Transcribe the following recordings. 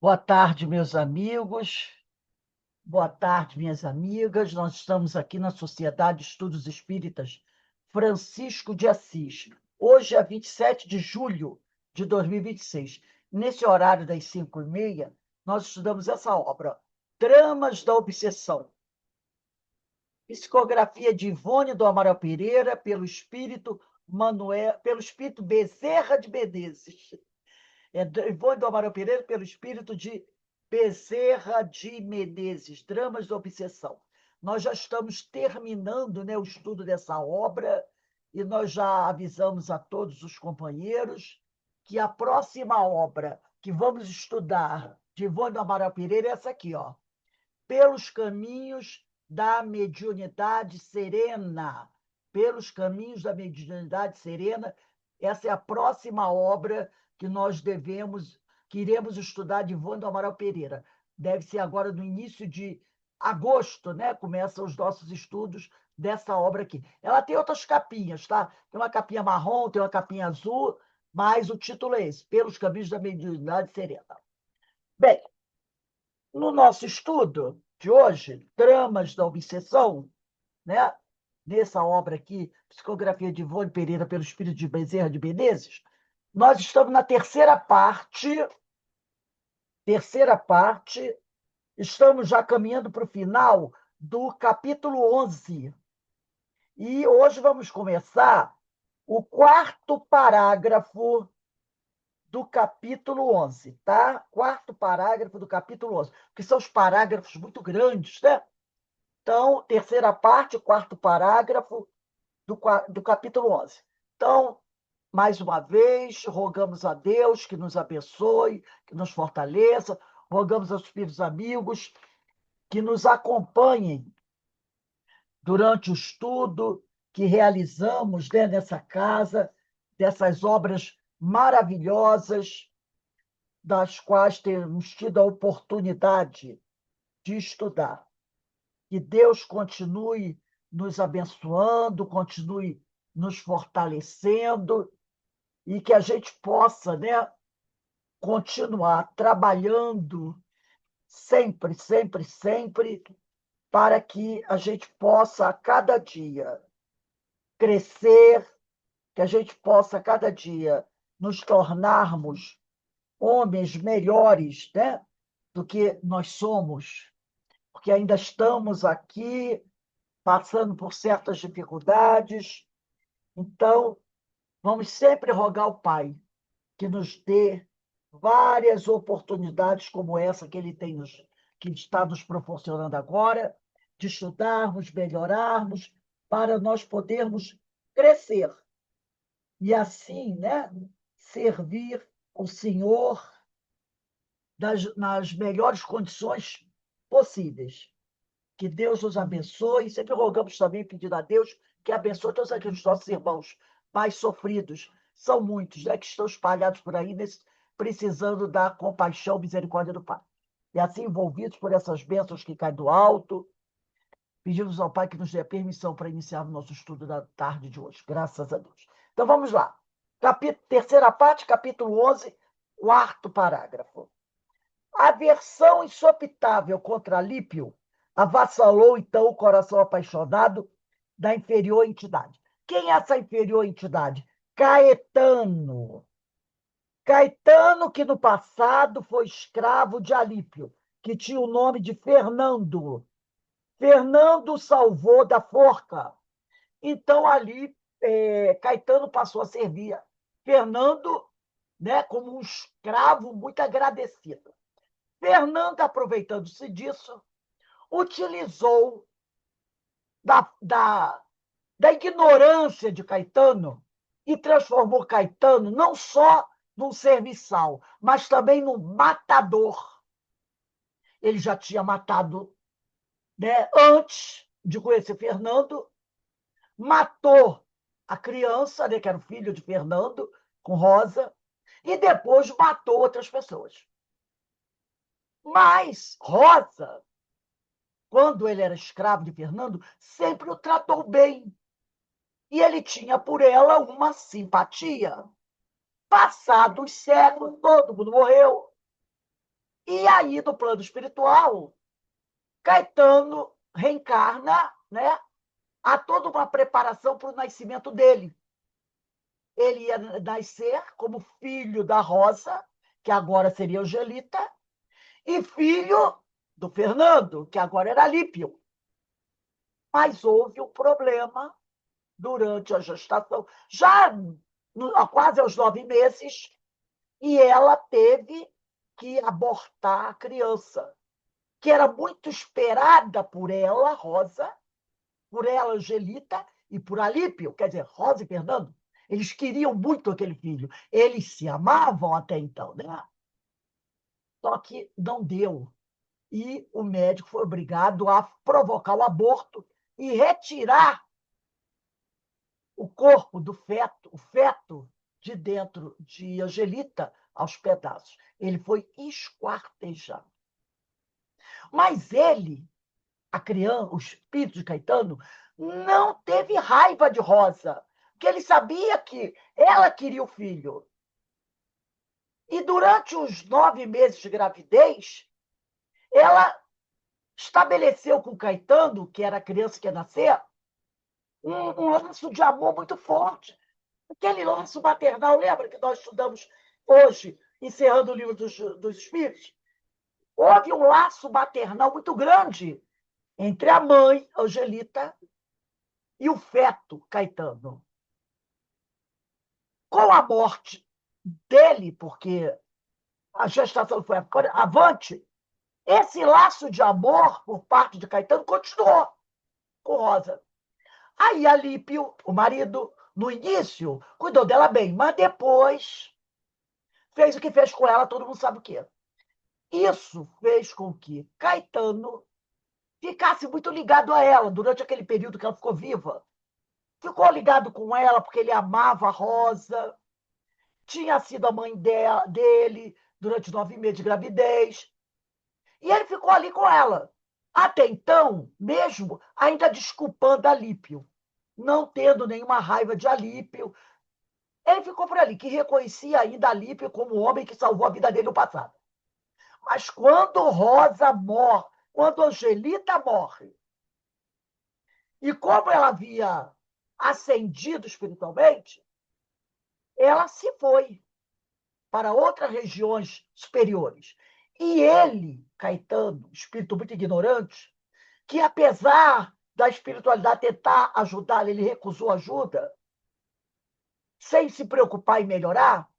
Boa tarde, meus amigos. Boa tarde, minhas amigas. Nós estamos aqui na Sociedade de Estudos Espíritas Francisco de Assis. Hoje é 27 de julho de 2026. Nesse horário das 5h30, nós estudamos essa obra, Tramas da Obsessão. Psicografia de Ivone do Amaral Pereira, pelo espírito Bezerra de Menezes. Ivone do Amaral Pereira, pelo espírito de Bezerra de Menezes, Dramas da Obsessão. Nós já estamos terminando, né, o estudo dessa obra e nós já avisamos a todos os companheiros que a próxima obra que vamos estudar de Ivone do Amaral Pereira é essa aqui, ó, Pelos Caminhos da Mediunidade Serena. Pelos Caminhos da Mediunidade Serena. Essa é a próxima obra que nós que iremos estudar de Ivone do Amaral Pereira. Deve ser agora no início de agosto, né? Começam os nossos estudos dessa obra aqui. Ela tem outras capinhas, tá? Tem uma capinha marrom, tem uma capinha azul, mas o título é esse, Pelos Caminhos da Mediunidade Serena. Bem, no nosso estudo de hoje, Tramas da Obsessão, né? Nessa obra aqui, Psicografia de Ivone Pereira pelo Espírito de Bezerra de Menezes, nós estamos na terceira parte, estamos já caminhando para o final do capítulo 11. E hoje vamos começar o quarto parágrafo do capítulo 11, tá? Quarto parágrafo do capítulo 11, que são os parágrafos muito grandes, né? Então, terceira parte, quarto parágrafo do capítulo 11. Então, mais uma vez, rogamos a Deus que nos abençoe, que nos fortaleça, rogamos aos espíritos amigos que nos acompanhem durante o estudo que realizamos, né, nessa casa, dessas obras maravilhosas, das quais temos tido a oportunidade de estudar. Que Deus continue nos abençoando, continue nos fortalecendo e que a gente possa, né, continuar trabalhando sempre, sempre, sempre, para que a gente possa a cada dia crescer, que a gente possa a cada dia nos tornarmos homens melhores, né, do que nós somos, porque ainda estamos aqui passando por certas dificuldades. Então, vamos sempre rogar ao Pai que nos dê várias oportunidades como essa que ele que está nos proporcionando agora, de estudarmos, melhorarmos, para nós podermos crescer e assim, né, servir o Senhor nas melhores condições possíveis. Que Deus nos abençoe. Sempre rogamos também, pedindo a Deus que abençoe todos aqueles nossos irmãos mais sofridos. São muitos, né, que estão espalhados por aí, precisando da compaixão e misericórdia do Pai. E assim, envolvidos por essas bênçãos que caem do alto, pedimos ao Pai que nos dê a permissão para iniciar o nosso estudo da tarde de hoje. Graças a Deus. Então, vamos lá. Terceira parte, capítulo 11, quarto parágrafo. A aversão insopitável contra Lípio avassalou então o coração apaixonado da inferior entidade. Quem é essa inferior entidade? Caetano. Caetano, que no passado foi escravo de Alípio, que tinha o nome de Fernando. Fernando salvou da forca. Então, ali, Caetano passou a servir Fernando, né, como um escravo muito agradecido. Fernando, aproveitando-se disso, utilizou da ignorância de Caetano e transformou Caetano não só num serviçal, mas também num matador. Ele já tinha matado, né, antes de conhecer Fernando, matou a criança, né, que era o filho de Fernando, com Rosa, e depois matou outras pessoas. Mas Rosa, quando ele era escravo de Fernando, sempre o tratou bem. E ele tinha por ela uma simpatia. Passados os séculos, todo mundo morreu. E aí, no plano espiritual, Caetano reencarna, né? Há toda uma preparação para o nascimento dele. Ele ia nascer como filho da Rosa, que agora seria Angelita, e filho do Fernando, que agora era Alípio. Mas houve um problema durante a gestação, já quase aos 9 meses, e ela teve que abortar a criança, que era muito esperada por ela, Rosa, por ela, Angelita, e por Alípio, quer dizer, Rosa e Fernando. Eles queriam muito aquele filho. Eles se amavam até então, né? Só que não deu. E o médico foi obrigado a provocar o aborto e retirar o corpo do feto, o feto de dentro de Angelita aos pedaços. Ele foi esquartejado. Mas ele, a criança, o espírito de Caetano, não teve raiva de Rosa, porque ele sabia que ela queria o filho. E durante os 9 meses de gravidez, ela estabeleceu com Caetano, que era a criança que ia nascer, um laço de amor muito forte. Aquele laço maternal, lembra que nós estudamos hoje, encerrando o livro dos Espíritos? Houve um laço maternal muito grande entre a mãe, Angelita, e o feto, Caetano. Com a morte dele, porque a gestação foi avante, esse laço de amor por parte de Caetano continuou com Rosa. Aí Alípio, o marido, no início, cuidou dela bem, mas depois fez o que fez com ela, todo mundo sabe o quê. Isso fez com que Caetano ficasse muito ligado a ela durante aquele período que ela ficou viva. Ficou ligado com ela porque ele amava a Rosa, tinha sido a mãe dele durante os 9 meses de gravidez, e ele ficou ali com ela. Até então, mesmo ainda desculpando Alípio, não tendo nenhuma raiva de Alípio, ele ficou por ali, que reconhecia ainda Alípio como o homem que salvou a vida dele no passado. Mas quando Rosa morre, quando Angelita morre, e como ela havia ascendido espiritualmente, ela se foi para outras regiões superiores. E ele, Caetano, espírito muito ignorante, que apesar da espiritualidade tentar ajudá-lo, ele recusou ajuda, sem se preocupar em melhorar,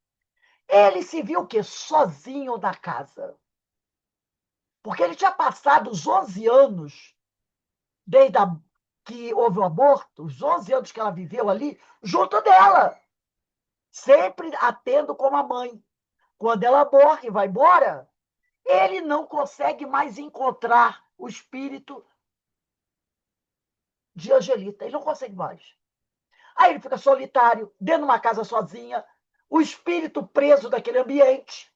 ele se viu o quê? Sozinho na casa. Porque ele tinha passado os 11 anos, desde que houve o aborto, os 11 anos que ela viveu ali, junto dela, sempre a tendo como a mãe. Quando ela morre e vai embora, ele não consegue mais encontrar o espírito de Angelita. Ele não consegue mais. Aí ele fica solitário, dentro de uma casa sozinha, o espírito preso daquele ambiente.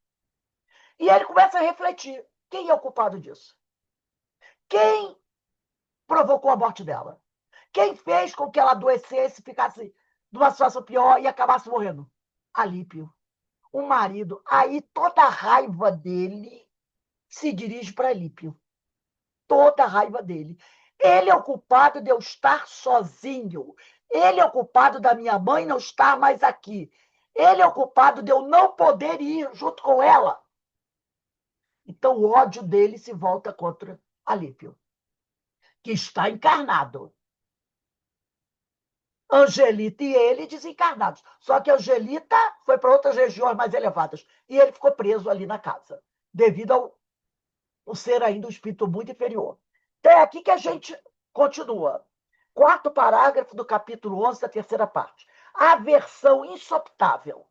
E aí ele começa a refletir: quem é o culpado disso? Quem provocou a morte dela? Quem fez com que ela adoecesse, ficasse numa situação pior e acabasse morrendo? Alípio, o marido. Aí toda a raiva dele se dirige para Alípio. Toda a raiva dele. Ele é o culpado de eu estar sozinho. Ele é o culpado da minha mãe não estar mais aqui. Ele é o culpado de eu não poder ir junto com ela. Então o ódio dele se volta contra Alípio, que está encarnado. Angelita e ele desencarnados. Só que Angelita foi para outras regiões mais elevadas. E ele ficou preso ali na casa, devido ao ser ainda um espírito muito inferior. Então é aqui que a gente continua. Quarto parágrafo do capítulo 11, da terceira parte. A aversão insoptável,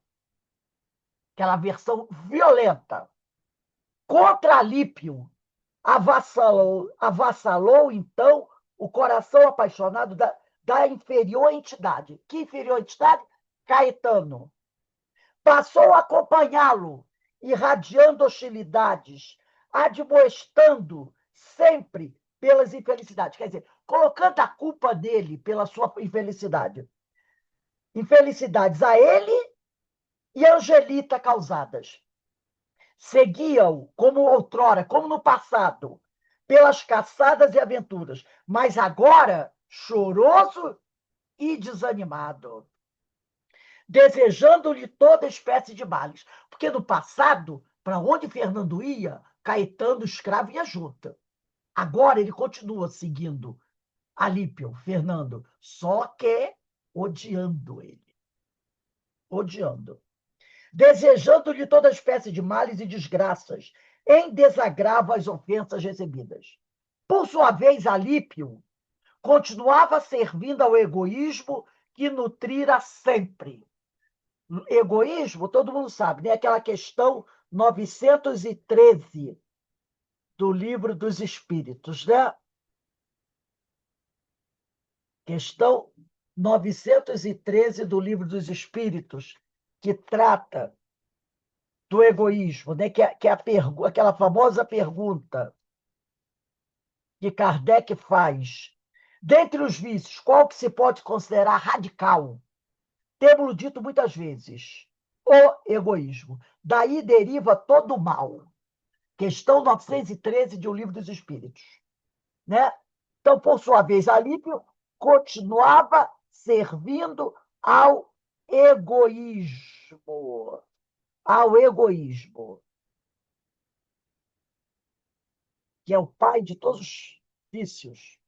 aquela aversão violenta, contra Alípio, avassalou então o coração apaixonado da inferior entidade. Que inferior entidade? Caetano. Passou a acompanhá-lo, irradiando hostilidades, admoestando sempre pelas infelicidades. Quer dizer, colocando a culpa dele pela sua infelicidade. Infelicidades a ele e a Angelita causadas. Seguiam, como outrora, como no passado, pelas caçadas e aventuras, mas agora choroso e desanimado, desejando-lhe toda espécie de males. Porque no passado, para onde Fernando ia, Caetano, escravo, ia junto. Agora ele continua seguindo Alípio, Fernando, só que odiando ele. Odiando. Desejando-lhe toda espécie de males e desgraças, em desagravo às ofensas recebidas. Por sua vez, Alípio continuava servindo ao egoísmo que nutrira sempre. Egoísmo, todo mundo sabe, né? Aquela questão 913 do Livro dos Espíritos, né? Questão 913 do Livro dos Espíritos, que trata do egoísmo, né? que é aquela famosa pergunta que Kardec faz. Dentre os vícios, qual que se pode considerar radical? Temos dito muitas vezes, o egoísmo. Daí deriva todo o mal. Questão 913 de O Livro dos Espíritos. Né? Então, por sua vez, Alípio continuava servindo ao egoísmo. Ao egoísmo, que é o pai de todos os vícios.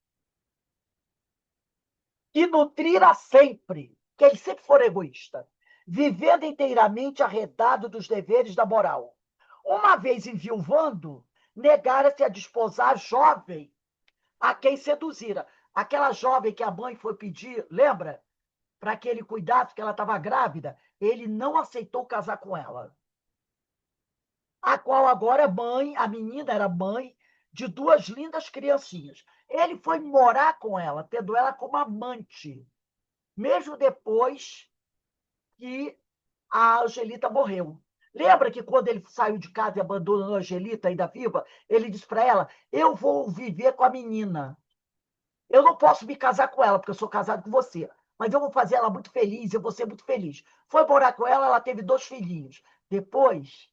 E nutrira sempre, que ele sempre for egoísta, vivendo inteiramente arredado dos deveres da moral. Uma vez enviuvando, negara-se a desposar jovem a quem seduzira. Aquela jovem que a mãe foi pedir, lembra? Para que ele cuidasse, que ela estava grávida, ele não aceitou casar com ela. A qual agora é mãe, a menina era mãe de duas lindas criancinhas. Ele foi morar com ela, tendo ela como amante, mesmo depois que a Angelita morreu. Lembra que quando ele saiu de casa e abandonou a Angelita, ainda viva, ele disse para ela: eu vou viver com a menina. Eu não posso me casar com ela, porque eu sou casado com você. Mas eu vou fazer ela muito feliz, eu vou ser muito feliz. Foi morar com ela, ela teve 2 filhinhos. Depois,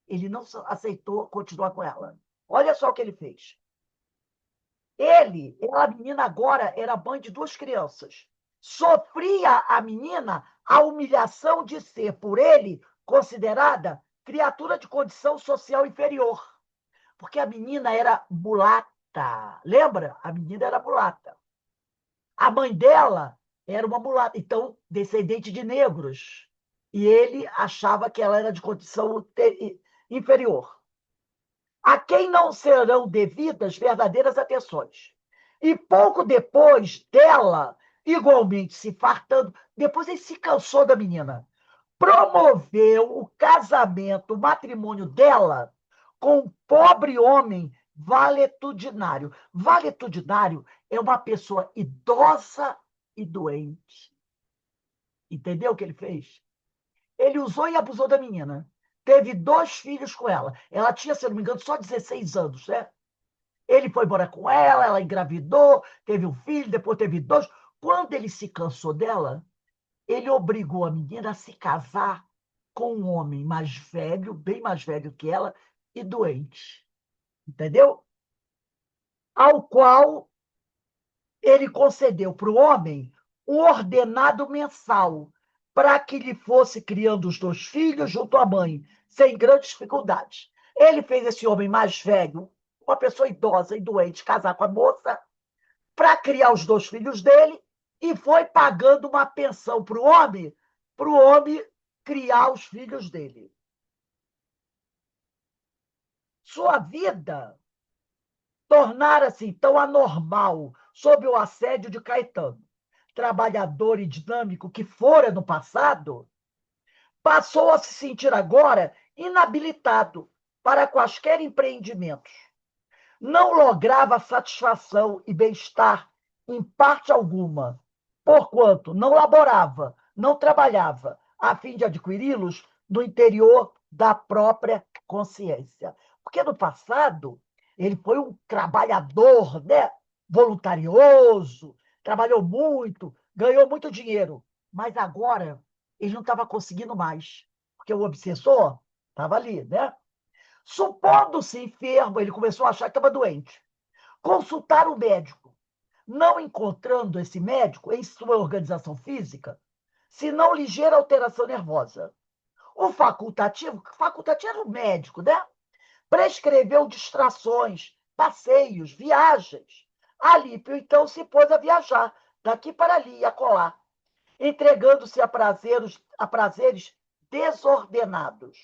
ele não aceitou continuar com ela. Olha só o que ele fez. A menina agora era mãe de 2 crianças. Sofria a menina a humilhação de ser, por ele, considerada criatura de condição social inferior. Porque a menina era mulata. Lembra? A menina era mulata. A mãe dela era uma mulata, então, descendente de negros. E ele achava que ela era de condição inferior. A quem não serão devidas verdadeiras atenções. E pouco depois dela, igualmente se fartando, depois ele se cansou da menina, promoveu o casamento, o matrimônio dela com um pobre homem valetudinário. Valetudinário é uma pessoa idosa e doente. Entendeu o que ele fez? Ele usou e abusou da menina. Teve 2 filhos com ela. Ela tinha, se não me engano, só 16 anos, né? Ele foi morar com ela engravidou, teve um filho, depois teve 2. Quando ele se cansou dela, ele obrigou a menina a se casar com um homem mais velho, bem mais velho que ela, e doente. Entendeu? Ao qual ele concedeu para o homem um ordenado mensal para que lhe fosse criando os 2 filhos junto à mãe, sem grandes dificuldades. Ele fez esse homem mais velho, uma pessoa idosa e doente, casar com a moça, para criar os 2 filhos dele, e foi pagando uma pensão para o homem criar os filhos dele. Sua vida tornara-se, então, anormal sob o assédio de Caetano. Trabalhador e dinâmico que fora no passado, passou a se sentir agora inabilitado para quaisquer empreendimentos. Não lograva satisfação e bem-estar em parte alguma, porquanto não laborava, não trabalhava, a fim de adquiri-los no interior da própria consciência. Porque no passado ele foi um trabalhador, né? Voluntarioso, trabalhou muito, ganhou muito dinheiro, mas agora ele não estava conseguindo mais, porque o obsessor estava ali, né? Supondo-se enfermo, ele começou a achar que estava doente. Consultar o médico. Não encontrando esse médico em sua organização física, senão ligeira alteração nervosa. O facultativo era o médico, né? Prescreveu distrações, passeios, viagens. Alípio, então, se pôs a viajar, daqui para ali e acolá, entregando-se a prazeres desordenados,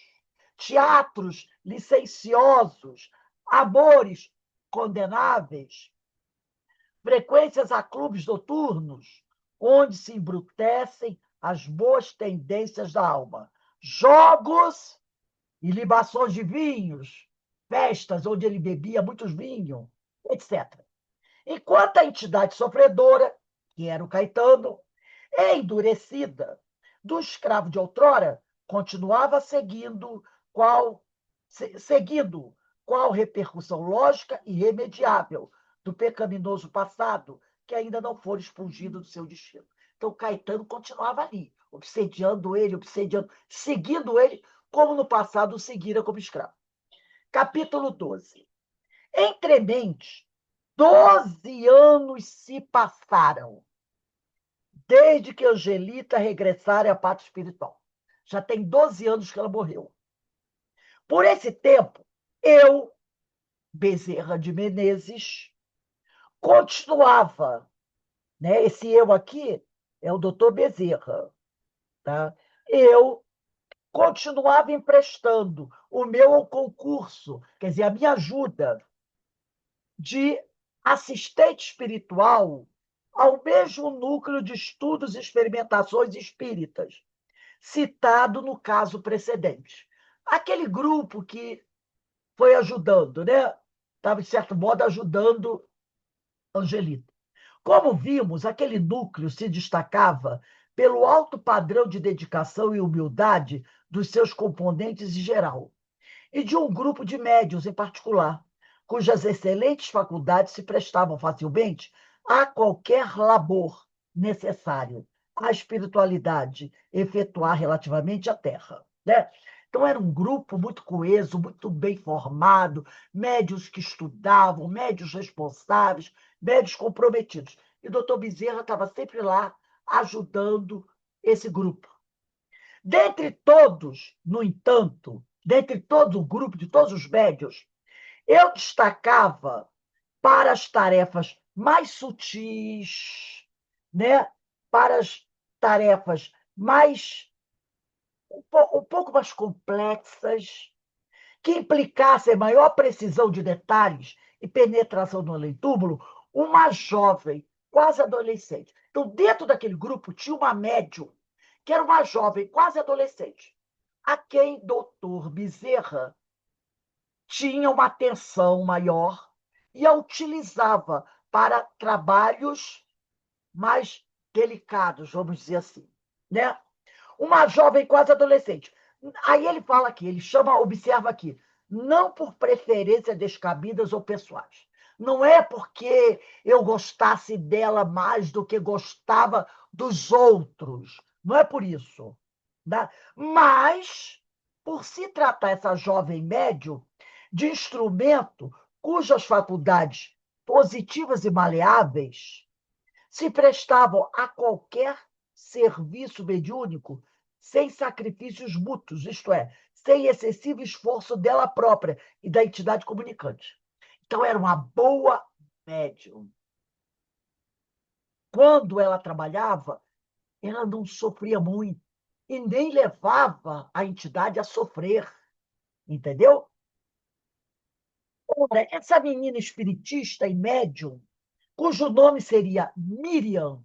teatros licenciosos, amores condenáveis, frequências a clubes noturnos, onde se embrutecem as boas tendências da alma, jogos e libações de vinhos, festas onde ele bebia muitos vinhos, etc. Enquanto a entidade sofredora, que era o Caetano, endurecida, do escravo de outrora, continuava seguindo qual repercussão lógica e irremediável do pecaminoso passado, que ainda não fora expulgido do seu destino. Então, Caetano continuava ali, obsediando ele, seguindo ele, como no passado o seguira como escravo. Capítulo 12. Entremente, 12 anos se passaram desde que Angelita regressara à pátria espiritual. Já tem 12 anos que ela morreu. Por esse tempo, eu, Bezerra de Menezes, continuava, né? Esse eu aqui é o doutor Bezerra, tá? Eu continuava emprestando o meu concurso, quer dizer, a minha ajuda de assistente espiritual ao mesmo núcleo de estudos e experimentações espíritas, citado no caso precedente. Aquele grupo que foi ajudando, né? Estava, de certo modo, ajudando Angelita. Como vimos, aquele núcleo se destacava pelo alto padrão de dedicação e humildade dos seus componentes em geral, e de um grupo de médiuns em particular, cujas excelentes faculdades se prestavam facilmente a qualquer labor necessário à espiritualidade efetuar relativamente à Terra, né? Então, era um grupo muito coeso, muito bem formado, médios que estudavam, médios responsáveis, médios comprometidos. E o doutor Bezerra estava sempre lá ajudando esse grupo. Dentre todos, no entanto, dentre todo o grupo de todos os médios, eu destacava para as tarefas mais sutis, né? Para as tarefas um pouco mais complexas, que implicassem maior precisão de detalhes e penetração no além-túmulo, uma jovem, quase adolescente. Então, dentro daquele grupo, tinha uma médium, que era uma jovem, quase adolescente, a quem doutor Bezerra tinha uma atenção maior e a utilizava para trabalhos mais delicados, vamos dizer assim, né? Uma jovem quase adolescente. Aí ele fala aqui, ele chama, observa aqui, não por preferências descabidas ou pessoais. Não é porque eu gostasse dela mais do que gostava dos outros. Não é por isso. Né? Mas, por se tratar essa jovem médium de instrumento cujas faculdades positivas e maleáveis se prestavam a qualquer serviço mediúnico sem sacrifícios mútuos, isto é, sem excessivo esforço dela própria e da entidade comunicante. Então, era uma boa médium. Quando ela trabalhava, ela não sofria muito e nem levava a entidade a sofrer, entendeu? Ora, essa menina espiritista e médium, cujo nome seria Miriam,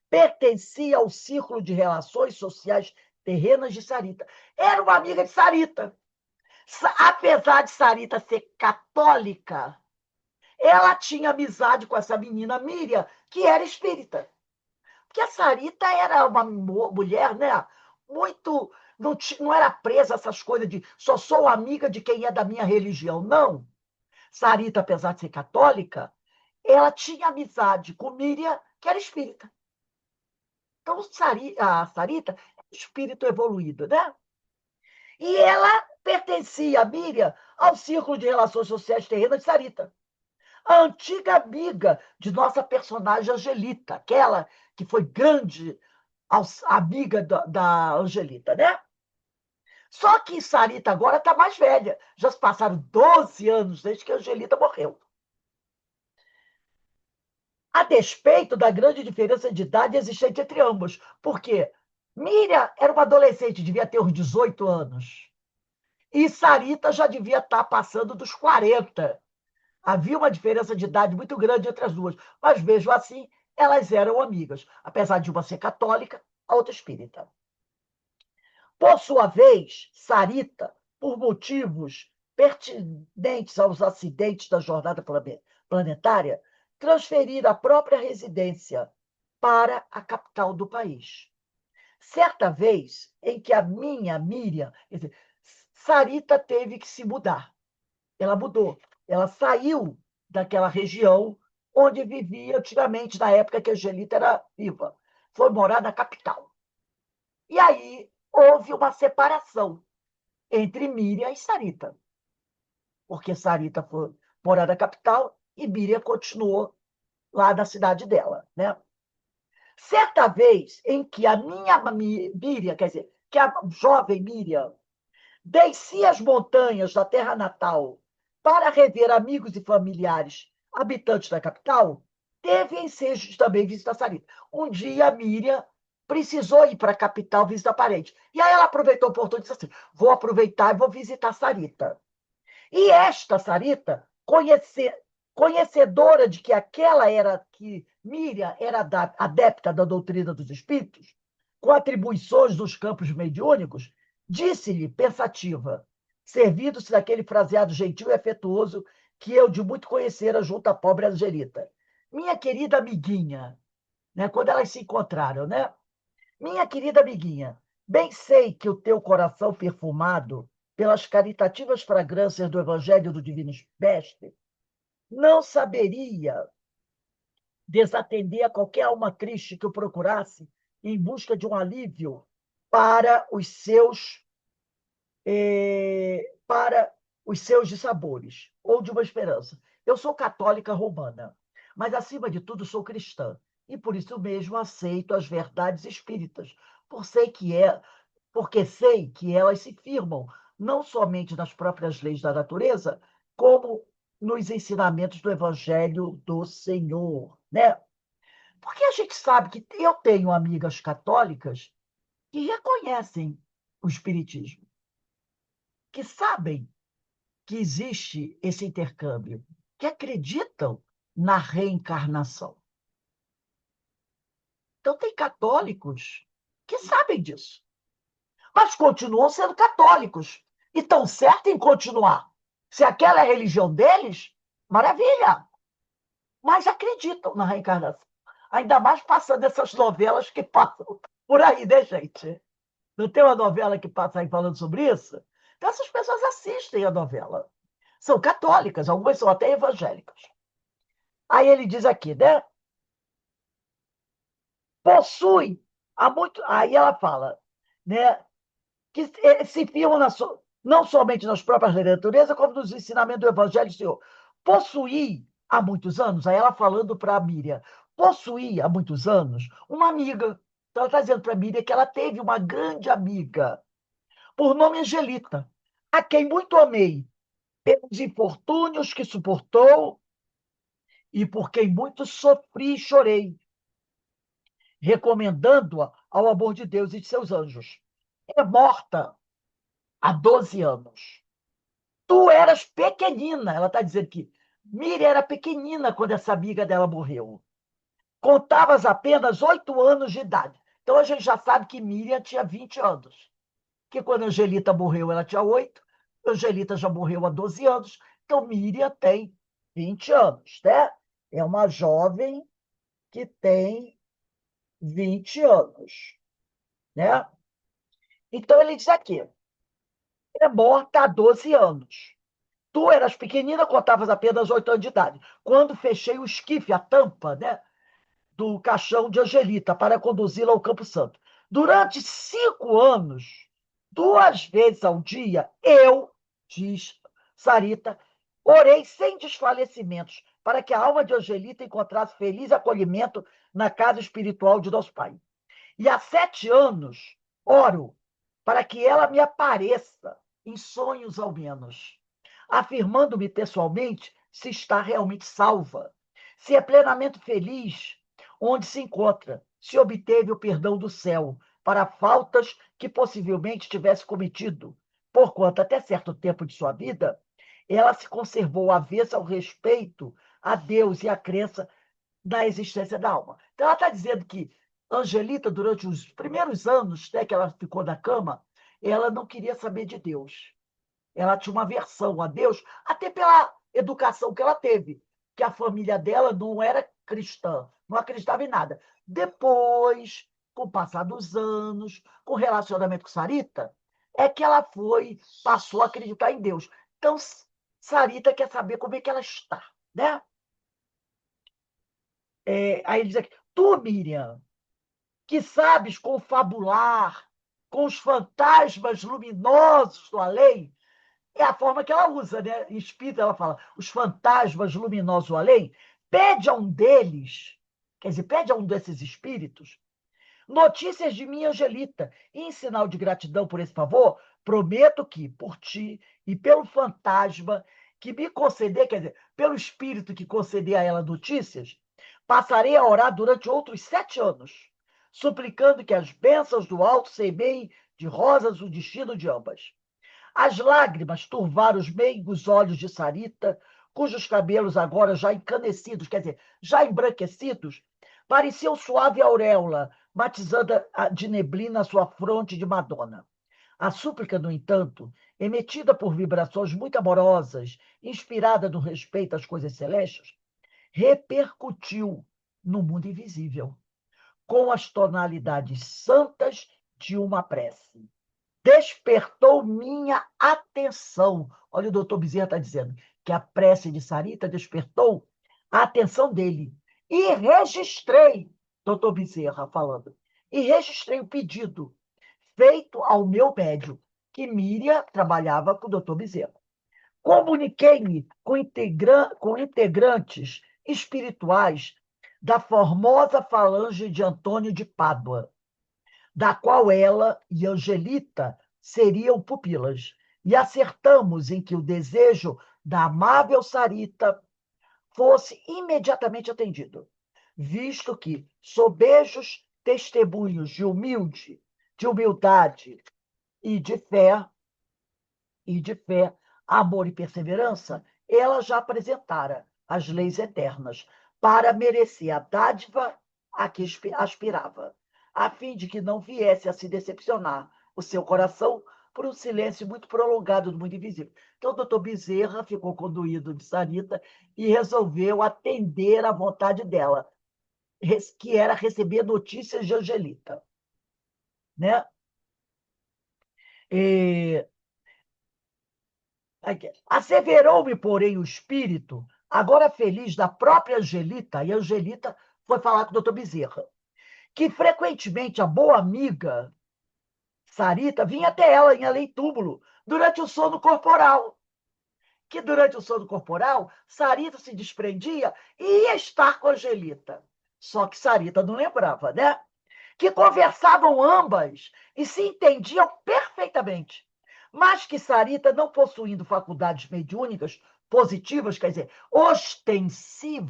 pertencia ao círculo de relações sociais terrenas de Sarita. Era uma amiga de Sarita. Apesar de Sarita ser católica, ela tinha amizade com essa menina Miriam, que era espírita. Porque a Sarita era uma mulher, né? Muito. Não era presa a essas coisas de só sou amiga de quem é da minha religião. Não. Sarita, apesar de ser católica, ela tinha amizade com Miriam, que era espírita. Então, a Sarita é um espírito evoluído, né? E ela pertencia, Miriam, ao círculo de relações sociais terrenas de Sarita, a antiga amiga de nossa personagem Angelita, aquela que foi grande amiga da Angelita, né? Só que Sarita agora está mais velha. Já se passaram 12 anos desde que a Angelita morreu. A despeito da grande diferença de idade existente entre ambos. Porque Miriam era uma adolescente, devia ter uns 18 anos. E Sarita já devia estar passando dos 40. Havia uma diferença de idade muito grande entre as duas. Mas, vejo assim, elas eram amigas. Apesar de uma ser católica, a outra espírita. Por sua vez, Sarita, por motivos pertinentes aos acidentes da jornada planetária, transferira a própria residência para a capital do país. Certa vez em que a minha Miriam, quer dizer, Sarita teve que se mudar. Ela mudou. Ela saiu daquela região onde vivia antigamente, na época que a Angelita era viva. Foi morar na capital. E aí houve uma separação entre Miriam e Sarita, porque Sarita foi morar na capital e Miriam continuou lá na cidade dela, né? Certa vez em que a minha Miriam, quer dizer, que a jovem Miriam descia as montanhas da terra natal para rever amigos e familiares habitantes da capital, teve ensejo de também visitar Sarita. Um dia, Miriam precisou ir para a capital visitar parente. E aí ela aproveitou a oportunidade e disse assim: vou aproveitar e vou visitar Sarita. E esta Sarita, conhecedora de que aquela era que Miriam era adepta da doutrina dos espíritos, com atribuições dos campos mediúnicos, disse-lhe, pensativa, servindo-se daquele fraseado gentil e afetuoso que eu de muito conhecera junto à pobre Angelita. Minha querida amiguinha, né, quando elas se encontraram, né? Minha querida amiguinha, bem sei que o teu coração perfumado pelas caritativas fragrâncias do Evangelho do Divino Mestre não saberia desatender a qualquer alma triste que o procurasse em busca de um alívio para os seus para os seus dissabores ou de uma esperança. Eu sou católica romana, mas acima de tudo sou cristã e por isso mesmo aceito as verdades espíritas, porque sei que elas se firmam não somente nas próprias leis da natureza, como nos ensinamentos do Evangelho do Senhor, né? Porque a gente sabe que eu tenho amigas católicas que reconhecem o espiritismo, que sabem que existe esse intercâmbio, que acreditam na reencarnação. Então, tem católicos que sabem disso, mas continuam sendo católicos e estão certos em continuar. Se aquela é a religião deles, maravilha, mas acreditam na reencarnação. Ainda mais passando essas novelas que passam por aí, né, gente? Não tem uma novela que passa aí falando sobre isso? Então, essas pessoas assistem a novela. São católicas, algumas são até evangélicas. Aí ele diz aqui, né? Possui há muito. Aí ela fala, né? Que se firmam não somente nas próprias leis da natureza, como nos ensinamentos do Evangelho do Senhor. Possuí há muitos anos, aí ela falando para a Miriam, possuí há muitos anos uma amiga. Então ela está dizendo para a Miriam que ela teve uma grande amiga, por nome Angelita, a quem muito amei, pelos infortúnios que suportou e por quem muito sofri e chorei, recomendando-a ao amor de Deus e de seus anjos. É morta há 12 anos. Tu eras pequenina. Ela está dizendo que Miriam era pequenina quando essa amiga dela morreu. Contavas apenas 8 anos de idade. Então a gente já sabe que Miriam tinha 20 anos. Que quando a Angelita morreu, ela tinha 8. A Angelita já morreu há 12 anos. Então Miriam tem 20 anos, né? É uma jovem que tem 20 anos, né? Então ele diz aqui, é morta há 12 anos. Tu eras pequenina, contavas apenas 8 anos de idade. Quando fechei o esquife, a tampa, né, do caixão de Angelita para conduzi-la ao Campo Santo. Durante 5 anos, 2 vezes ao dia, eu diz Sarita, orei sem desfalecimentos, para que a alma de Angelita encontrasse feliz acolhimento na casa espiritual de nosso Pai. E há 7 anos oro para que ela me apareça, em sonhos ao menos, afirmando-me pessoalmente se está realmente salva, se é plenamente feliz onde se encontra, se obteve o perdão do céu para faltas que possivelmente tivesse cometido, porquanto até certo tempo de sua vida ela se conservou avessa ao respeito a Deus e à crença da existência da alma. Então, ela está dizendo que Angelita, durante os primeiros anos, né, que ela ficou na cama, ela não queria saber de Deus. Ela tinha uma aversão a Deus, até pela educação que ela teve, que a família dela não era cristã, não acreditava em nada. Depois, com o passar dos anos, com o relacionamento com Sarita, é que ela passou a acreditar em Deus. Então, Sarita quer saber como é que ela está, né? Aí ele diz aqui, tu, Miriam, que sabes confabular com os fantasmas luminosos do além, é a forma que ela usa, né? Em espírito, ela fala, os fantasmas luminosos do além, pede a um deles, quer dizer, pede a um desses espíritos, notícias de minha Angelita, e em sinal de gratidão por esse favor, prometo que, por ti e pelo fantasma que me conceder, quer dizer, pelo espírito que conceder a ela notícias, passarei a orar durante outros 7 anos, suplicando que as bênçãos do alto semeiem de rosas o destino de ambas. As lágrimas turvaram os meigos olhos de Sarita, cujos cabelos agora já encanecidos, quer dizer, já embranquecidos, pareciam suave auréola, matizando de neblina a sua fronte de Madonna. A súplica, no entanto, emitida por vibrações muito amorosas, inspirada no respeito às coisas celestes, repercutiu no mundo invisível, com as tonalidades santas de uma prece. Despertou minha atenção. Olha, o doutor Bezerra está dizendo que a prece de Sarita despertou a atenção dele. E registrei, doutor Bezerra falando, e registrei o pedido feito ao meu médium, que Miriam trabalhava com o doutor Bezerra. Comuniquei-me com integrantes espirituais da formosa falange de Antônio de Pádua, da qual ela e Angelita seriam pupilas, e acertamos em que o desejo da amável Sarita fosse imediatamente atendido, visto que, sobejos testemunhos de humildade e de fé, amor e perseverança, ela já apresentara as leis eternas para merecer a dádiva a que aspirava, a fim de que não viesse a se decepcionar o seu coração por um silêncio muito prolongado do mundo invisível. Então, o doutor Bezerra ficou conduído de Sarita e resolveu atender à vontade dela, que era receber notícias de Angelita. Né? E asseverou-me, porém, o espírito, agora feliz da própria Angelita, e a Angelita foi falar com o doutor Bezerra, que frequentemente a boa amiga Sarita vinha até ela em além-túmulo durante o sono corporal. Que durante o sono corporal, Sarita se desprendia e ia estar com a Angelita. Só que Sarita não lembrava, né? Que conversavam ambas e se entendiam perfeitamente, mas que Sarita, não possuindo faculdades mediúnicas positivas, quer dizer, ostensivas,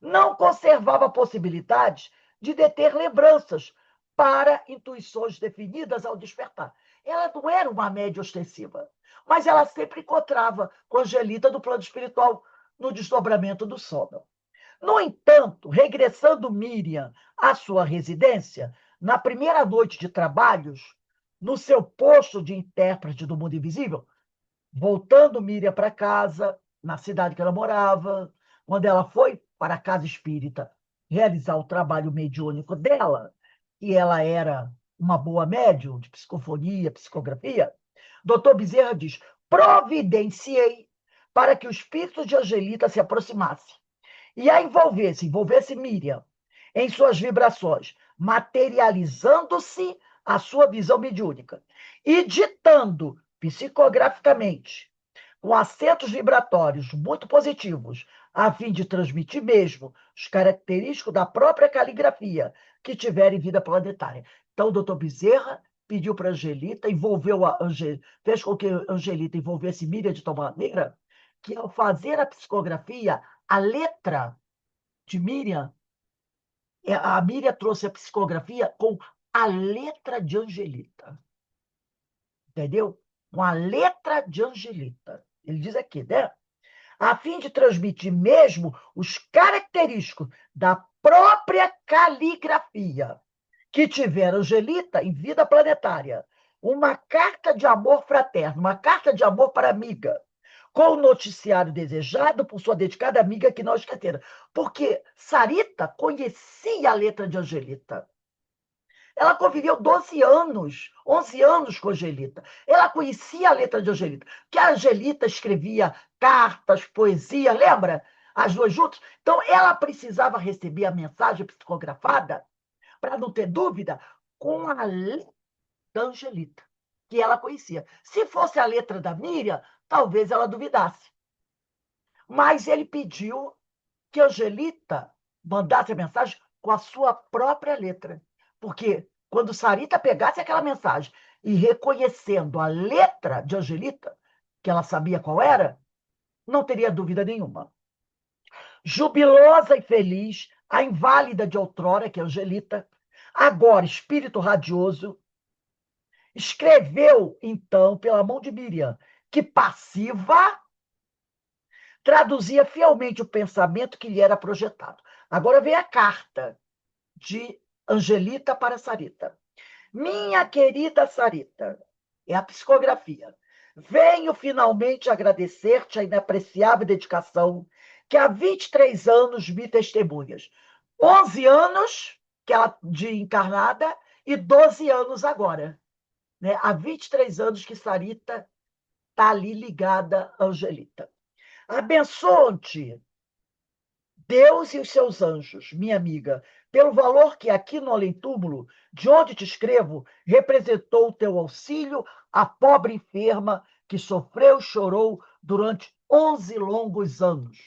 não conservava possibilidades de deter lembranças para intuições definidas ao despertar. Ela não era uma média ostensiva, mas ela sempre encontrava com a Angelita do plano espiritual no desdobramento do sono. No entanto, regressando Miriam à sua residência, na primeira noite de trabalhos, no seu posto de intérprete do mundo invisível, voltando Miriam para casa, na cidade que ela morava, quando ela foi para a casa espírita realizar o trabalho mediúnico dela, e ela era uma boa médium de psicofonia, psicografia, doutor Bezerra diz, providenciei para que o espírito de Angelita se aproximasse e a envolvesse Miriam em suas vibrações, materializando-se a sua visão mediúnica e ditando psicograficamente, com acentos vibratórios muito positivos, a fim de transmitir mesmo os característicos da própria caligrafia que tiver em vida planetária. Então, o doutor Bezerra pediu para a Angelita, fez com que a Angelita envolvesse Miriam de tal maneira que, ao fazer a psicografia, a letra de Miriam, a Miriam trouxe a psicografia com a letra de Angelita. Entendeu? Com a letra de Angelita. Ele diz aqui, né? A fim de transmitir mesmo os característicos da própria caligrafia que tiver Angelita em vida planetária. Uma carta de amor fraterno, uma carta de amor para a amiga, com o noticiário desejado por sua dedicada amiga que não esquecera. Porque Sarita conhecia a letra de Angelita. Ela conviveu 12 anos, 11 anos com a Angelita. Ela conhecia a letra de Angelita, que a Angelita escrevia cartas, poesia, lembra? As duas juntas. Então, ela precisava receber a mensagem psicografada, para não ter dúvida, com a letra da Angelita, que ela conhecia. Se fosse a letra da Miriam, talvez ela duvidasse. Mas ele pediu que a Angelita mandasse a mensagem com a sua própria letra. Porque quando Sarita pegasse aquela mensagem e reconhecendo a letra de Angelita, que ela sabia qual era, não teria dúvida nenhuma. Jubilosa e feliz, a inválida de outrora, que é Angelita, agora espírito radioso, escreveu, então, pela mão de Miriam, que passiva traduzia fielmente o pensamento que lhe era projetado. Agora vem a carta de Angelita para Sarita. Minha querida Sarita, é a psicografia. Venho finalmente agradecer-te a inapreciável dedicação que há 23 anos me testemunhas. 11 anos que ela de encarnada e 12 anos agora. Né? Há 23 anos que Sarita está ali ligada a Angelita. Abençoam-te Deus e os seus anjos, minha amiga, pelo valor que aqui no além-túmulo, de onde te escrevo, representou o teu auxílio à pobre enferma que sofreu e chorou durante 11 longos anos,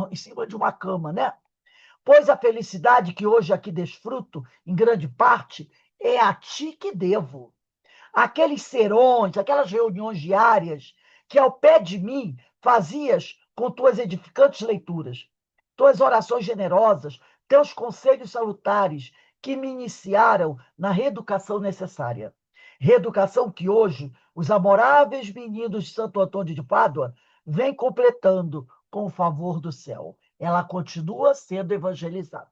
em cima de uma cama, né? Pois a felicidade que hoje aqui desfruto, em grande parte, é a ti que devo. Aqueles serões, aquelas reuniões diárias que ao pé de mim fazias com tuas edificantes leituras, tuas orações generosas, teus conselhos salutares que me iniciaram na reeducação necessária. Reeducação que hoje os amoráveis meninos de Santo Antônio de Pádua vêm completando com o favor do céu. Ela continua sendo evangelizada.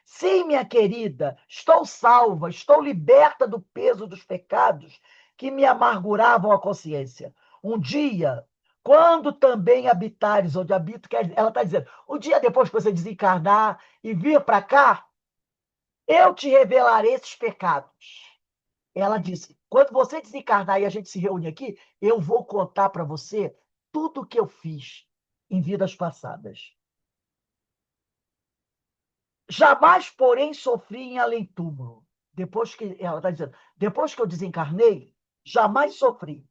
Sim, minha querida, estou salva, estou liberta do peso dos pecados que me amarguravam a consciência. Um dia, quando também habitares onde habito, ela está dizendo, um dia depois que você desencarnar e vir para cá, eu te revelarei esses pecados. Ela disse, quando você desencarnar e a gente se reúne aqui, eu vou contar para você tudo o que eu fiz em vidas passadas. Jamais, porém, sofri em além-túmulo. Depois que, ela está dizendo, depois que eu desencarnei, jamais sofri.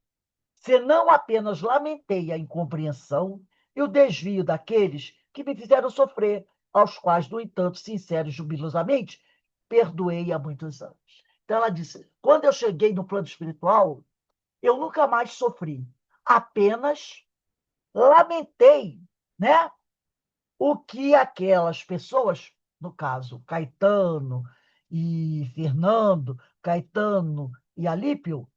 Senão apenas lamentei a incompreensão e o desvio daqueles que me fizeram sofrer, aos quais, no entanto, sincero e jubilosamente, perdoei há muitos anos. Então, ela disse, quando eu cheguei no plano espiritual, eu nunca mais sofri. Apenas lamentei, né? O que aquelas pessoas, no caso, Caetano e Fernando, Caetano e Alípio,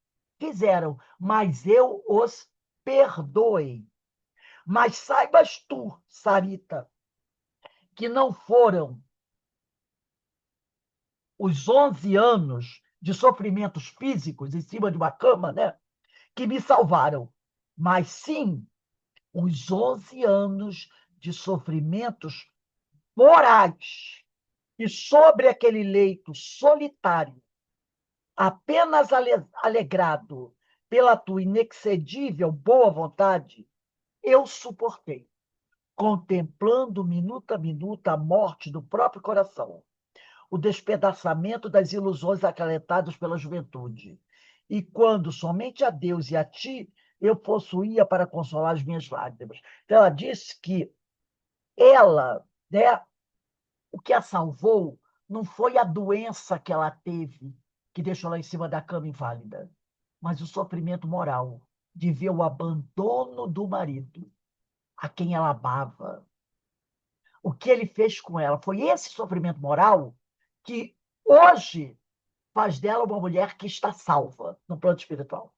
fizeram, mas eu os perdoei. Mas saibas tu, Sarita, que não foram os 11 anos de sofrimentos físicos em cima de uma cama, né, que me salvaram, mas sim os 11 anos de sofrimentos morais. E sobre aquele leito solitário, apenas alegrado pela tua inexcedível boa vontade, eu suportei, contemplando minuto a minuto a morte do próprio coração, o despedaçamento das ilusões acalentadas pela juventude e quando somente a Deus e a ti eu possuía para consolar as minhas lágrimas. Então, ela disse que ela, né, o que a salvou não foi a doença que ela teve, que deixou ela em cima da cama inválida, mas o sofrimento moral de ver o abandono do marido, a quem ela amava. O que ele fez com ela foi esse sofrimento moral que hoje faz dela uma mulher que está salva no plano espiritual.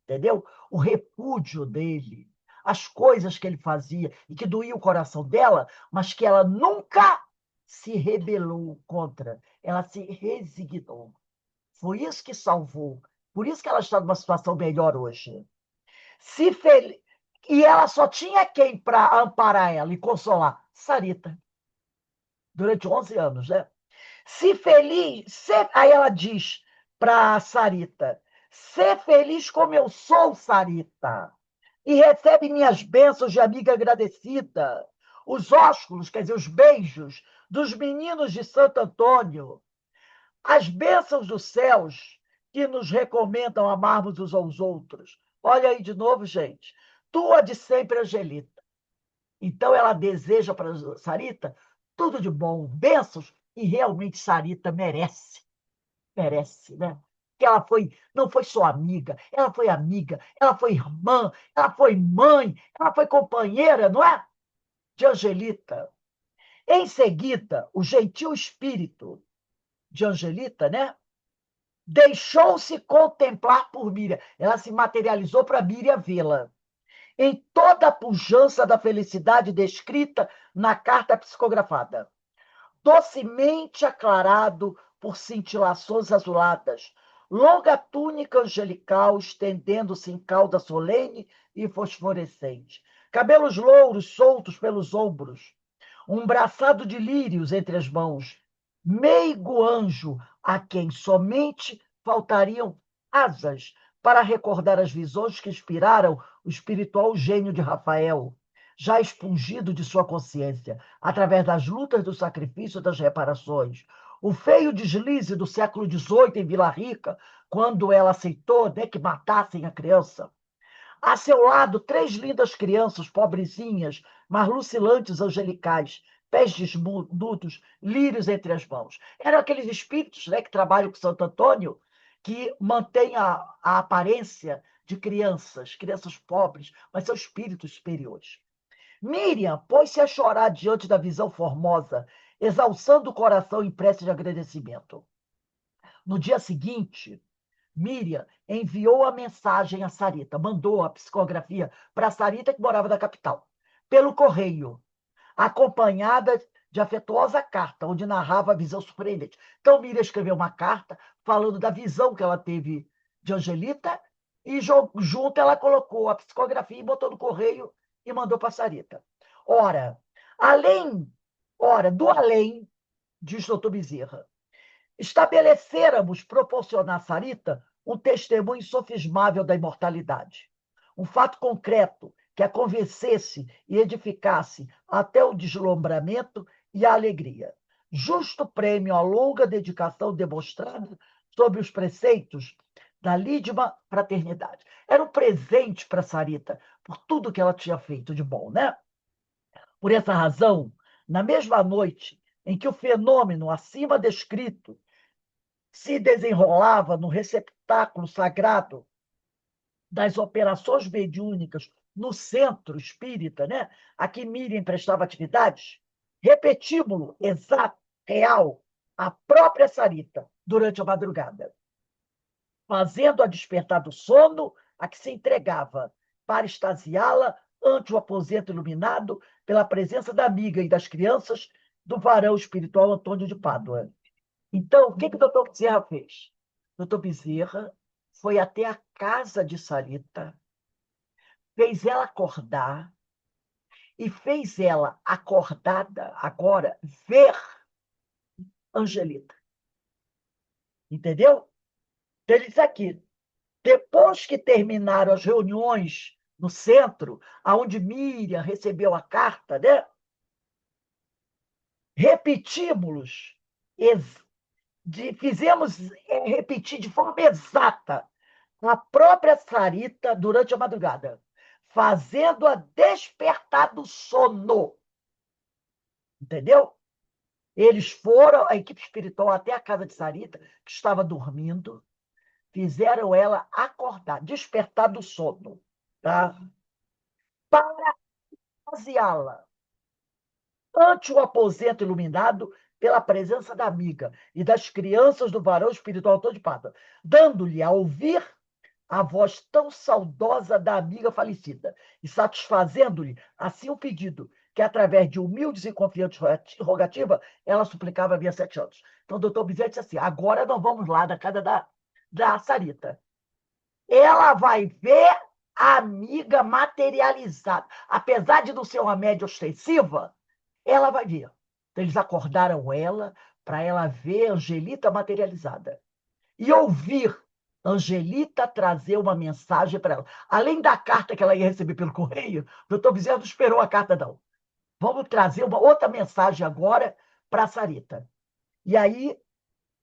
Entendeu? O repúdio dele, as coisas que ele fazia e que doía o coração dela, mas que ela nunca se rebelou contra, ela se resignou. Foi isso que salvou. Por isso que ela está numa situação melhor hoje. Se fel... E ela só tinha quem para amparar ela e consolar? Sarita. Durante 11 anos, né? Se feliz, aí ela diz para Sarita: ser feliz como eu sou, Sarita, e recebe minhas bênçãos de amiga agradecida, os ósculos, quer dizer, os beijos dos meninos de Santo Antônio, as bênçãos dos céus que nos recomendam amarmos uns aos outros. Olha aí de novo, gente. Tua de sempre, Angelita. Então ela deseja para Sarita tudo de bom, bênçãos, e realmente Sarita merece, né? Que ela foi, não foi só amiga, ela foi irmã, ela foi mãe, ela foi companheira, não é? De Angelita. Em seguida, o gentil espírito de Angelita, né? Deixou-se contemplar por Miriam. Ela se materializou para Miriam vê-la em toda a pujança da felicidade descrita na carta psicografada. Docemente aclarado por cintilações azuladas, longa túnica angelical estendendo-se em cauda solene e fosforescente, cabelos louros soltos pelos ombros, um braçado de lírios entre as mãos, meigo anjo a quem somente faltariam asas para recordar as visões que inspiraram o espiritual gênio de Rafael, já expungido de sua consciência, através das lutas do sacrifício e das reparações. O feio deslize do século XVIII em Vila Rica, quando ela aceitou, né, que matassem a criança. A seu lado, três lindas crianças, pobrezinhas, mas lucilantes angelicais, pés desnudos, lírios entre as mãos. Eram aqueles espíritos, né, que trabalham com Santo Antônio, que mantêm a aparência de crianças, crianças pobres, mas são espíritos superiores. Miriam pôs-se a chorar diante da visão formosa, exalçando o coração em prece de agradecimento. No dia seguinte, Miriam enviou a mensagem a Sarita, mandou a psicografia para Sarita, que morava na capital, pelo correio, acompanhada de afetuosa carta, onde narrava a visão surpreendente. Então, Miriam escreveu uma carta falando da visão que ela teve de Angelita, e junto ela colocou a psicografia e botou no correio e mandou para Sarita. Ora, do além, diz doutor Bezerra, estabelecêramos proporcionar a Sarita um testemunho insofismável da imortalidade. Um fato concreto que a convencesse e edificasse até o deslumbramento e a alegria. Justo prêmio à longa dedicação demonstrada sobre os preceitos da lídima fraternidade. Era um presente para Sarita por tudo que ela tinha feito de bom, né? Por essa razão, na mesma noite em que o fenômeno acima descrito se desenrolava no receptáculo sagrado das operações mediúnicas no centro espírita, né? A que Miriam prestava atividades, repetímo-lo exato, real, a própria Sarita, durante a madrugada, fazendo-a despertar do sono a que se entregava, para extasiá-la ante o aposento iluminado pela presença da amiga e das crianças do varão espiritual Antônio de Pádua. Então, o que o doutor Bezerra fez? O doutor Bezerra foi até a casa de Sarita, fez ela acordar e fez ela, acordada agora, ver Angelita. Entendeu? Então, ele diz aqui, depois que terminaram as reuniões no centro, onde Miriam recebeu a carta, né? Repetimos-los, fizemos repetir de forma exata a própria Sarita durante a madrugada, fazendo-a despertar do sono. Entendeu? Eles foram, a equipe espiritual, até a casa de Sarita, que estava dormindo, fizeram ela acordar, despertar do sono, tá? Parafraseá-la ante o aposento iluminado pela presença da amiga e das crianças do varão espiritual todo de pata, dando-lhe a ouvir a voz tão saudosa da amiga falecida e satisfazendo-lhe assim o pedido que, através de humildes e confiantes rogativa, ela suplicava havia 7 anos. Então, o doutor Bezerra disse assim, agora nós vamos lá na casa da Sarita. Ela vai ver a amiga materializada. Apesar de não ser uma média ostensiva, ela vai ver. Então, eles acordaram ela para ela ver a Angelita materializada e ouvir Angelita trazer uma mensagem para ela. Além da carta que ela ia receber pelo correio, o doutor Bezerra não esperou a carta, não. Vamos trazer uma outra mensagem agora para a Sarita. E aí,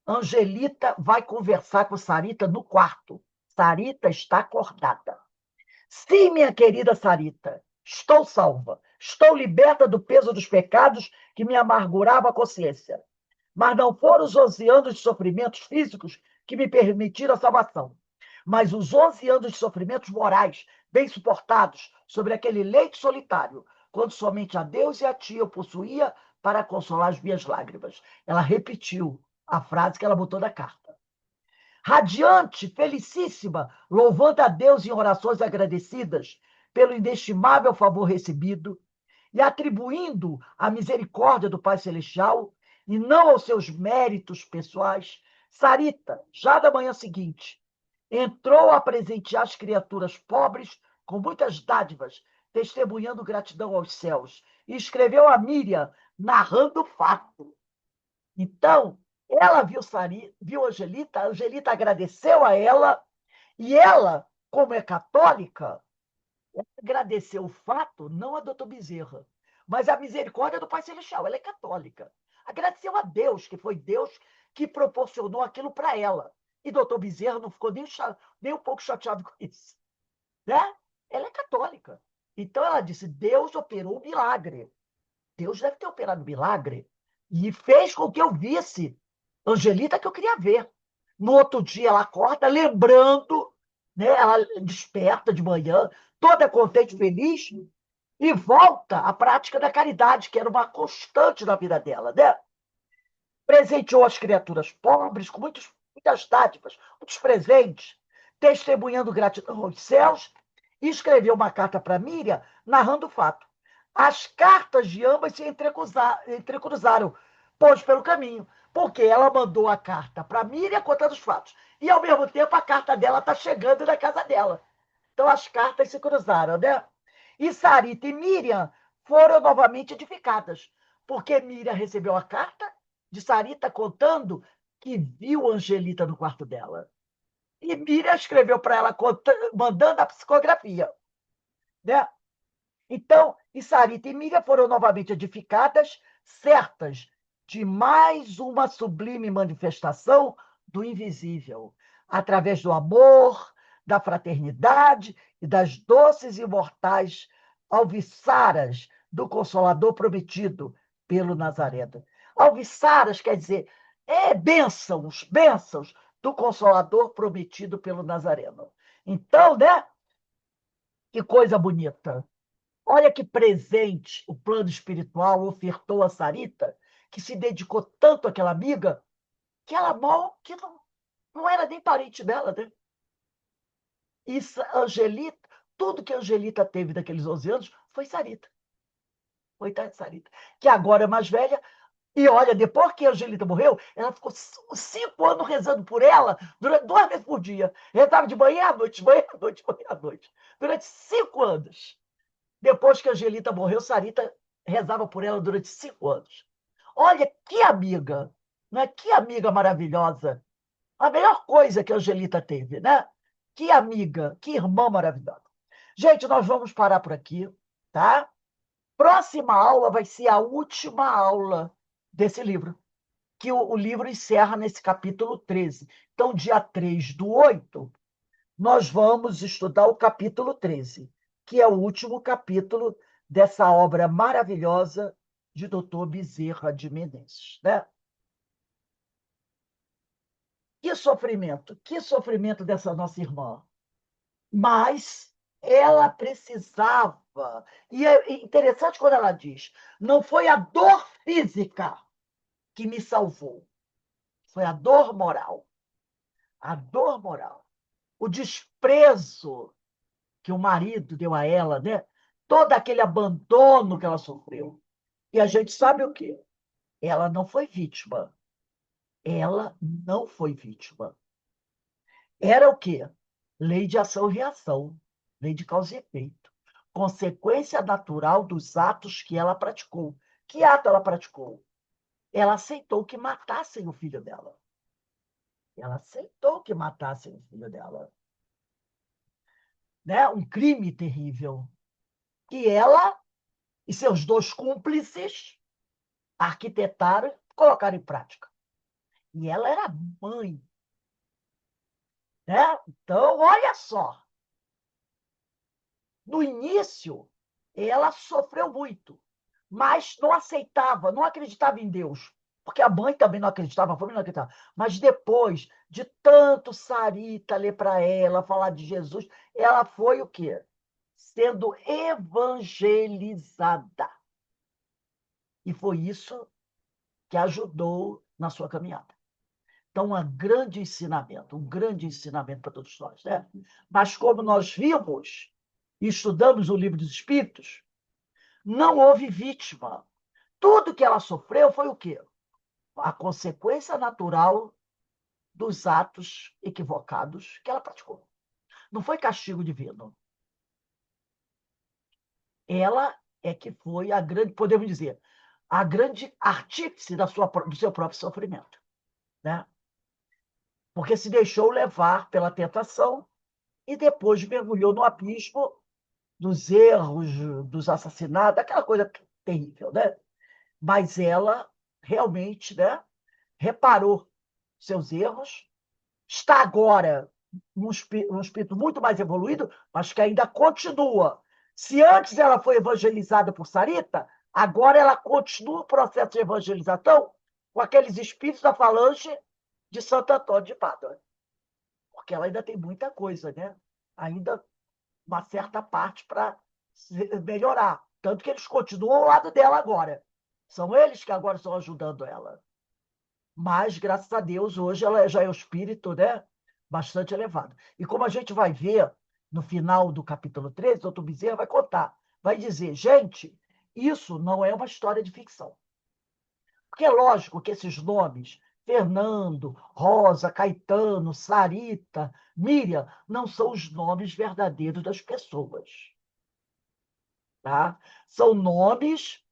Angelita vai conversar com Sarita no quarto. Sarita está acordada. Sim, minha querida Sarita, estou salva. Estou liberta do peso dos pecados que me amargurava a consciência. Mas não foram os 11 anos de sofrimentos físicos que me permitiram a salvação, mas os 11 anos de sofrimentos morais, bem suportados, sobre aquele leito solitário, quando somente a Deus e a ti eu possuía para consolar as minhas lágrimas. Ela repetiu a frase que ela botou na carta. Radiante, felicíssima, louvando a Deus em orações agradecidas pelo inestimável favor recebido, e atribuindo à misericórdia do Pai Celestial, e não aos seus méritos pessoais, Sarita, já da manhã seguinte, entrou a presentear as criaturas pobres com muitas dádivas, testemunhando gratidão aos céus, e escreveu a Miriam, narrando o fato. Então, ela viu a Angelita agradeceu a ela, e ela, como é católica, agradeceu o fato, não a doutor Bezerra, mas a misericórdia do Pai Celestial. Ela é católica. Agradeceu a Deus, que foi Deus que proporcionou aquilo para ela. E doutor Bezerra não ficou nem um pouco chateado com isso. Né? Ela é católica. Então ela disse: Deus operou um milagre. Deus deve ter operado um milagre. E fez com que eu visse Angelita, que eu queria ver. No outro dia, ela acorda lembrando, né? Ela desperta de manhã, toda contente, feliz, e volta à prática da caridade, que era uma constante na vida dela. Né? Presenteou as criaturas pobres com muitas dádivas, muitos presentes, testemunhando gratidão aos céus, e escreveu uma carta para Miriam, narrando o fato. As cartas de ambas se entrecruzaram, pois pelo caminho, porque ela mandou a carta para Miriam contando os fatos, e ao mesmo tempo a carta dela está chegando na casa dela. Então as cartas se cruzaram, né? E Sarita e Miriam foram novamente edificadas, porque Miriam recebeu a carta de Sarita contando que viu Angelita no quarto dela. E Miriam escreveu para ela mandando a psicografia. Né? Então, e Sarita e Miriam foram novamente edificadas, certas de mais uma sublime manifestação do invisível, através do amor, da fraternidade e das doces e imortais alviçaras do Consolador prometido pelo Nazareno. Alviçaras quer dizer bênçãos, bênçãos do Consolador prometido pelo Nazareno. Então, né? Que coisa bonita. Olha que presente o plano espiritual ofertou a Sarita, que se dedicou tanto àquela amiga, que ela mal, que não era nem parente dela, né? E Angelita, tudo que a Angelita teve daqueles 11 anos foi Sarita. Coitada de Sarita, que agora é mais velha. E olha, depois que a Angelita morreu, ela ficou 5 anos rezando por ela, durante 2 vezes por dia. Rezava de manhã à noite, manhã à noite, manhã à noite. Durante 5 anos. Depois que a Angelita morreu, Sarita rezava por ela durante 5 anos. Olha que amiga, né? Que amiga maravilhosa. A melhor coisa que a Angelita teve, né? Que amiga, que irmã maravilhosa. Gente, nós vamos parar por aqui, tá? Próxima aula vai ser a última aula desse livro, que o livro encerra nesse capítulo 13. Então, dia 3/8, nós vamos estudar o capítulo 13, que é o último capítulo dessa obra maravilhosa de Dr. Bezerra de Menezes, né? Que sofrimento dessa nossa irmã. Mas ela precisava, e é interessante quando ela diz, não foi a dor física que me salvou, foi a dor moral. A dor moral. O desprezo que o marido deu a ela, né? Todo aquele abandono que ela sofreu. E a gente sabe o quê? Ela não foi vítima. Ela não foi vítima. Era o quê? Lei de ação e reação, lei de causa e efeito. Consequência natural dos atos que ela praticou. Que ato ela praticou? Ela aceitou que matassem o filho dela. Ela aceitou que matassem o filho dela. Né? Um crime terrível. Que ela e seus dois cúmplices arquitetaram e colocaram em prática. E ela era mãe. Né? Então, olha só. No início, ela sofreu muito, mas não aceitava, não acreditava em Deus. Porque a mãe também não acreditava, a família não acreditava. Mas depois de tanto Sarita ler para ela, falar de Jesus, ela foi o quê? Sendo evangelizada. E foi isso que ajudou na sua caminhada. Então, um grande ensinamento para todos nós. Né? Mas como nós vimos e estudamos o Livro dos Espíritos, não houve vítima. Tudo que ela sofreu foi o quê? A consequência natural dos atos equivocados que ela praticou. Não foi castigo divino. Ela é que foi a grande, podemos dizer, a grande artífice do seu próprio sofrimento. Né? Porque se deixou levar pela tentação e depois mergulhou no abismo dos erros, dos assassinatos, aquela coisa terrível, né? Mas ela realmente, né, reparou seus erros, está agora num espírito muito mais evoluído, mas que ainda continua. Se antes ela foi evangelizada por Sarita, agora ela continua o processo de evangelização com aqueles espíritos da falange de Santo Antônio de Pádua. Porque ela ainda tem muita coisa, né? Ainda uma certa parte para melhorar. Tanto que eles continuam ao lado dela agora. São eles que agora estão ajudando ela. Mas, graças a Deus, hoje ela já é um espírito, né, bastante elevado. E como a gente vai ver no final do capítulo 13, o doutor Bezerra vai contar, vai dizer, gente, isso não é uma história de ficção. Porque é lógico que esses nomes, Fernando, Rosa, Caetano, Sarita, Miriam, não são os nomes verdadeiros das pessoas. Tá? São nomes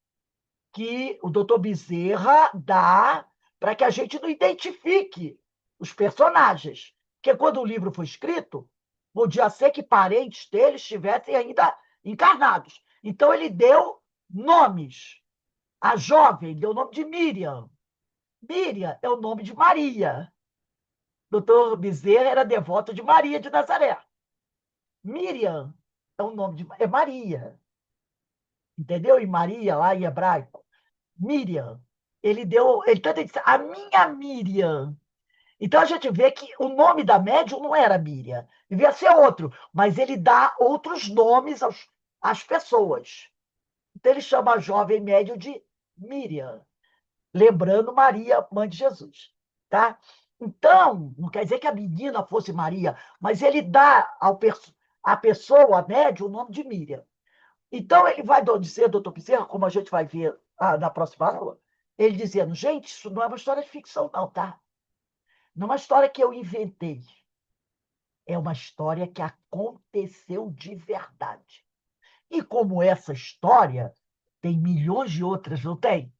que o doutor Bezerra dá para que a gente não identifique os personagens. Porque quando o livro foi escrito, podia ser que parentes deles estivessem ainda encarnados. Então, ele deu nomes. A jovem deu o nome de Miriam. Miriam é o nome de Maria. Doutor Bezerra era devoto de Maria de Nazaré. Miriam é o nome de é Maria. Entendeu? E Maria, lá em hebraico. Miriam. Ele tanto disse, a minha Miriam. Então a gente vê que o nome da médium não era Miriam, devia ser outro, mas ele dá outros nomes às pessoas. Então ele chama a jovem médium de Miriam, lembrando Maria, mãe de Jesus. Tá? Então, não quer dizer que a menina fosse Maria, mas ele dá à pessoa, a médium, o nome de Miriam. Então, ele vai dizer, doutor Bezerra, como a gente vai ver na próxima aula, ele dizendo, gente, isso não é uma história de ficção, não, tá? Não é uma história que eu inventei. É uma história que aconteceu de verdade. E como essa história, tem milhões de outras, não tem?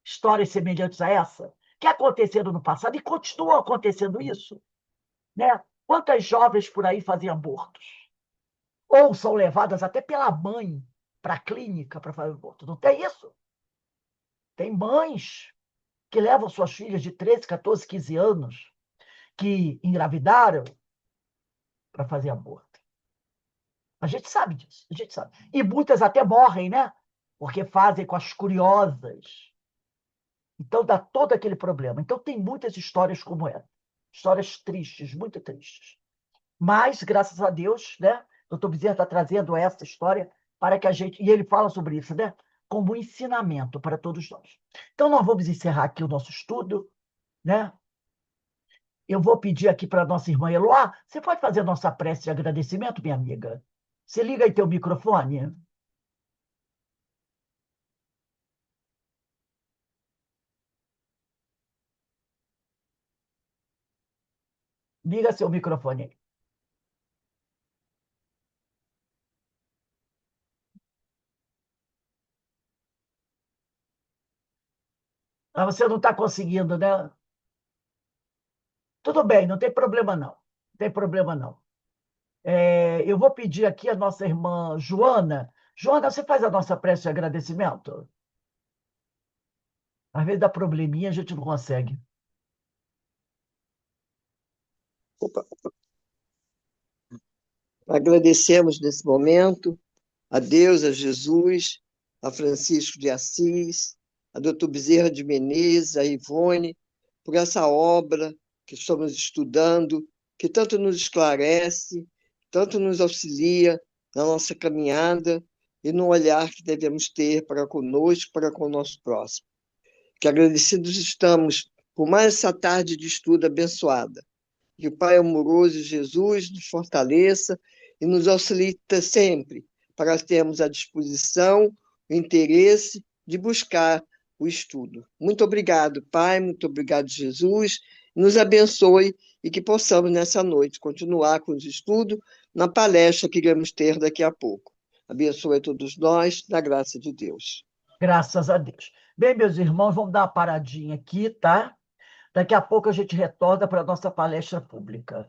Histórias semelhantes a essa, que aconteceram no passado e continuam acontecendo isso. Né? Quantas jovens por aí fazem abortos? Ou são levadas até pela mãe para a clínica para fazer aborto. Não tem isso? Tem mães que levam suas filhas de 13, 14, 15 anos, que engravidaram, para fazer aborto. A gente sabe disso, a gente sabe. E muitas até morrem, né? Porque fazem com as curiosas. Então dá todo aquele problema. Então tem muitas histórias como essa. Histórias tristes, muito tristes. Mas, graças a Deus, né? Doutor Bezerra está trazendo essa história para que a gente. E ele fala sobre isso, né? Como um ensinamento para todos nós. Então, nós vamos encerrar aqui o nosso estudo, né? Eu vou pedir aqui para a nossa irmã Eloá. Você pode fazer a nossa prece de agradecimento, minha amiga? Você liga aí teu microfone. Liga seu microfone aí. Ah, você não está conseguindo, né? Tudo bem, não tem problema não. Não tem problema não. Eu vou pedir aqui a nossa irmã Joana. Joana, você faz a nossa prece de agradecimento? Às vezes dá probleminha, a gente não consegue. Opa, agradecemos nesse momento a Deus, a Jesus, a Francisco de Assis, a doutor Bezerra de Menezes, a Ivone, por essa obra que estamos estudando, que tanto nos esclarece, tanto nos auxilia na nossa caminhada e no olhar que devemos ter para conosco, para com o nosso próximo. Que agradecidos estamos por mais essa tarde de estudo abençoada. Que o Pai amoroso Jesus nos fortaleça e nos auxilie sempre para termos a disposição, o interesse de buscar o estudo. Muito obrigado, Pai, muito obrigado, Jesus. Nos abençoe e que possamos, nessa noite, continuar com os estudos na palestra que iremos ter daqui a pouco. Abençoe a todos nós, na graça de Deus. Graças a Deus. Bem, meus irmãos, vamos dar uma paradinha aqui, tá? Daqui a pouco a gente retorna para a nossa palestra pública.